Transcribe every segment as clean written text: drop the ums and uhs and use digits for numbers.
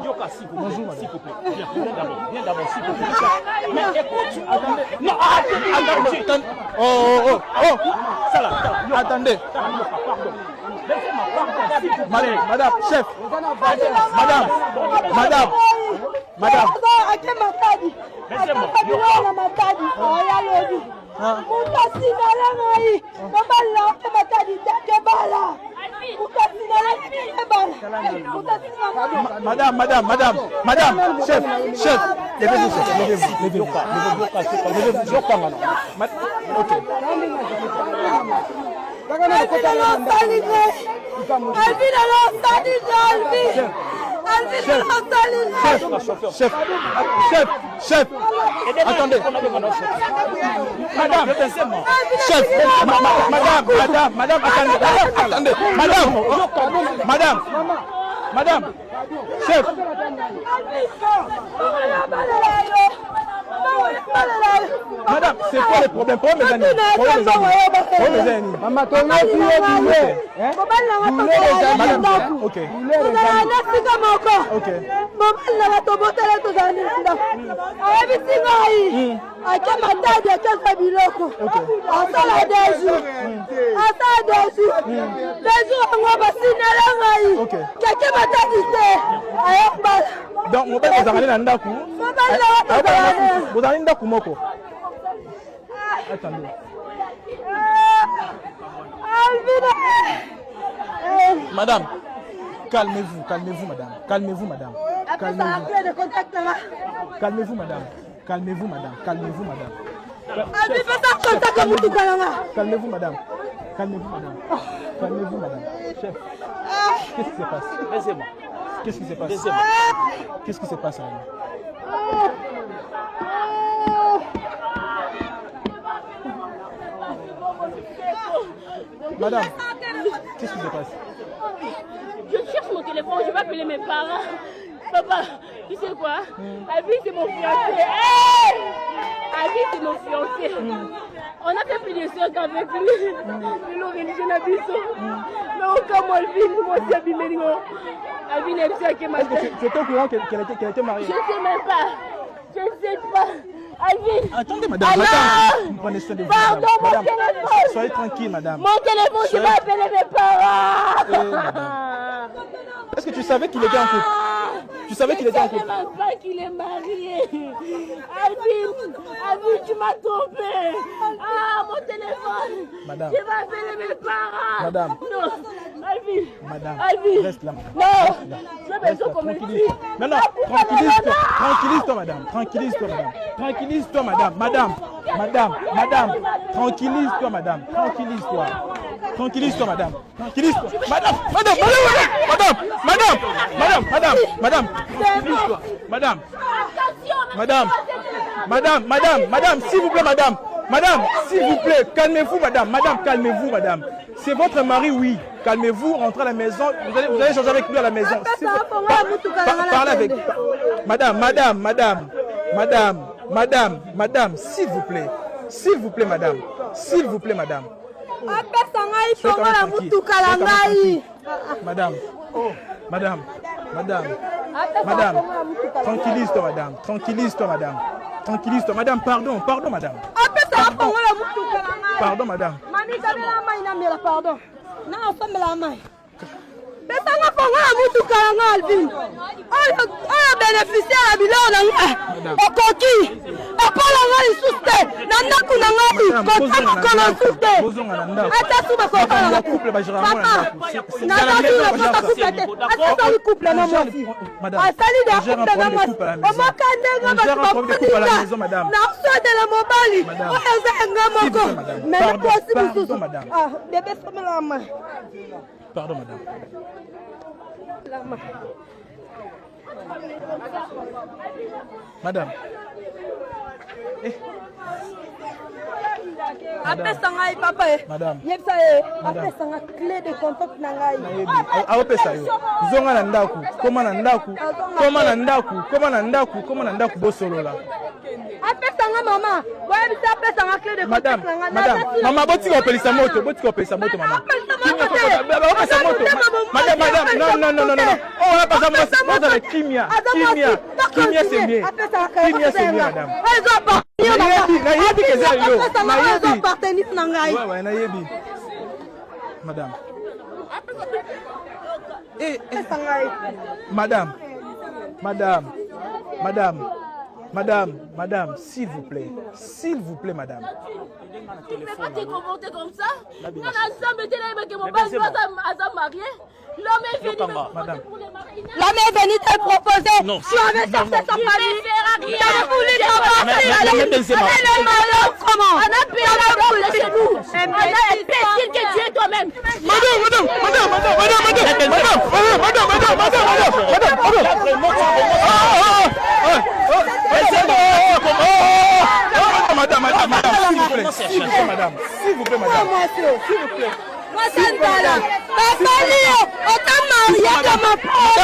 Yoka, s'il vous plaît. S'il vous plaît. Viens d'abord, s'il vous plaît. Mais écoute, attendez. Non, attendez. Oh. Ça là. Attendez. Pardon. Madame, chef. Madame. Madame, chef, levez-vous, Chef, attendez. Madame, chef, madame, attendez. Madame, chef. Madame, c'est quoi le problème? Pour mes amis. Maman, ton nom, ok. Donc, vous allez dans Ndaku. Vous allez dans Ndaku Moko. Attendez. Madame, calmez-vous, madame. Calmez-vous, madame. Calmez-vous, madame. Calmez-vous, madame. Calmez-vous, madame. Chef, qu'est-ce qui se passe? Laissez-moi. Qu'est-ce qui se passe? Qu'est-ce qui se passe, Madame, qu'est-ce qui se passe? Je cherche mon téléphone, je vais appeler mes parents. Papa, tu sais quoi? Alvin, c'est mon fiancé. Alvin, c'est mon fiancé. On a fait plus de 5 ans avec lui. Le religieux n'a vu ça. Mais aucun mot, Alvin, moi aussi, Alvin, Alvin est sûr que ma tête. Tu étais au courant qu'elle était mariée? Je ne sais même pas. Je ne sais pas. Alvin. Attendez, madame. Vous prenez ça de vous. Pardon, mon téléphone. Soyez tranquille, madame. Mon téléphone, je vais appeler mes parents. Est-ce que tu savais qu'il était en couple? Tu savais qu'il était en couple? Je ne savais même pas qu'il est marié. Alvin, tu m'as trompé. Mon téléphone. Madame. Je vais appeler mes parents. Madame. Non, Alvin. Madame. Alvin. Reste là, madame. Non. Je vais besoin qu'on me tue. Non, tranquillise-toi, madame. Tranquillise-toi, madame. Tranquillise-toi, madame. Madame. Tranquillise-toi, madame. Tranquillise-toi. Tranquillise-toi, madame. Tranquillise-toi. Madame. Tranquillise-toi. Madame, s'il vous plaît, madame. Madame, s'il vous plaît, calmez-vous, madame. Madame, calmez-vous, madame. C'est votre mari, oui. Calmez-vous, rentrez à la maison. Vous allez changer avec lui à la maison. Parlez avec. Madame, s'il vous plaît. S'il vous plaît, madame. Madame, tranquillise-toi, madame. Pardon, madame. Pardon, madame. Pardon, madame. Madame. Appelle ça papa. Madame. Appelle ça clé de contact nangai. Zonga na ndaku. Koma na ndaku bosolola. Appelle ça Apesanga maman. Ouais, mais apesanga clé de Madame, contact. madame, maman, boti ko peli sa moto, boti ko peli sa moto, maman. Madame, madame, non, non, non, non, non. Oh, on a pas ça, moi, dans les Kimia. Kimia, c'est mieux. Kimia, c'est mieux, madame. Nayebi, que c'est yo. Nayebi. Ouais, ouais, nayebi. Madame. Madame, madame, madame, madame, madame, s'il vous plaît, madame. Tu ne peux pas te comporter comme ça. Nous ensemble, que mon père soit marié. L'homme est venu me proposer pour les marier. L'homme est venu te proposer. Non. Tu avais cherché sa famille. Il a voulu t'avoir. Comment? On a payé la roule chez nous. On a imbécile que tu es toi-même. Madame, s'il vous plaît, madame. Moi, c'est une balle. Papa Léo, on t'a marié comme un propre.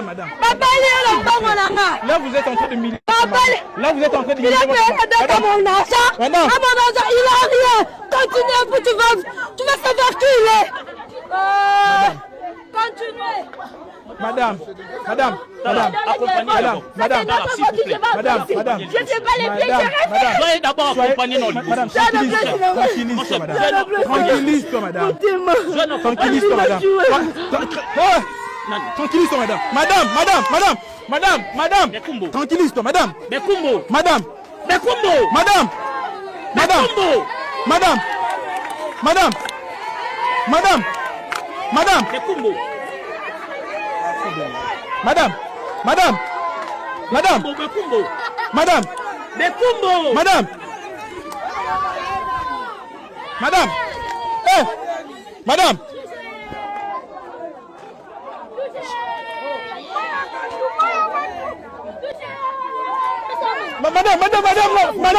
Madame. Papa Léo, le bon mon argent. Là, vous êtes en train de militer. Là, vous êtes en train de Il a payé mon argent. À mon argent, il a rien. Continue, tu vas savoir qui il est. Continuez. Madame. Je ne sais pas les pieds, j'ai Soyez d'abord accompagné dans le madame, tranquillise-toi, madame. Tranquillise-toi, madame. Tranquillise-toi, madame. Madame. Tranquillise-toi, madame. Bekumbo. Madame. Bekumbo. Madame. Eh, madame.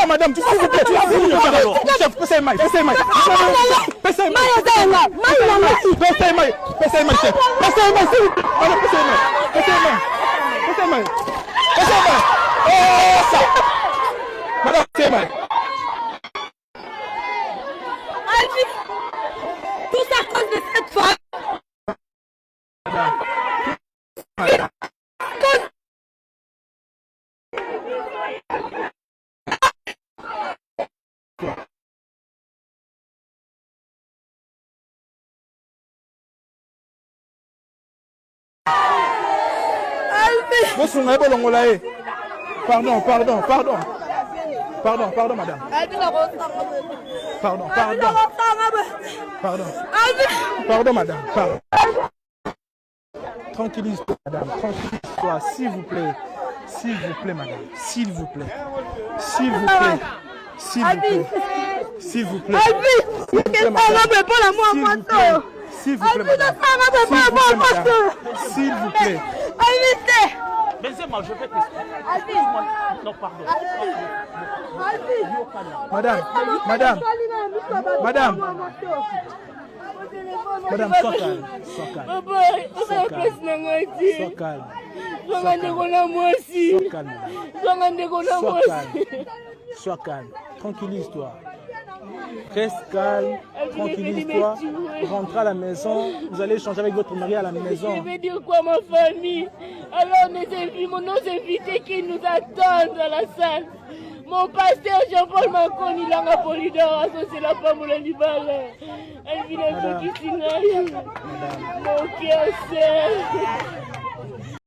Madame, tu s'il vous plaît, chef, passez maille, chef. Oh, ça. Madame, passez maille. Tout ça à cause de cette femme. Pardon, madame. Pardon, madame. Tranquillise-toi, madame. Tranquillise-toi, s'il vous plaît. Madame. S'il vous plaît, madame. S'il vous plaît, Benzema, je vais te... Non, pardon. Madame, sois calme. Sois calme. Tranquillise-toi. Reste calme, tranquillise-toi. Rentre à la maison. Vous allez échanger avec votre mari à la maison. Je vais dire quoi, ma famille? Alors, nos invités qui nous attendent à la salle. Mon pasteur Jean-Paul Macron, il a un polydor, c'est la femme de l'Ibala. Elle vient de qui s'y mon cœur,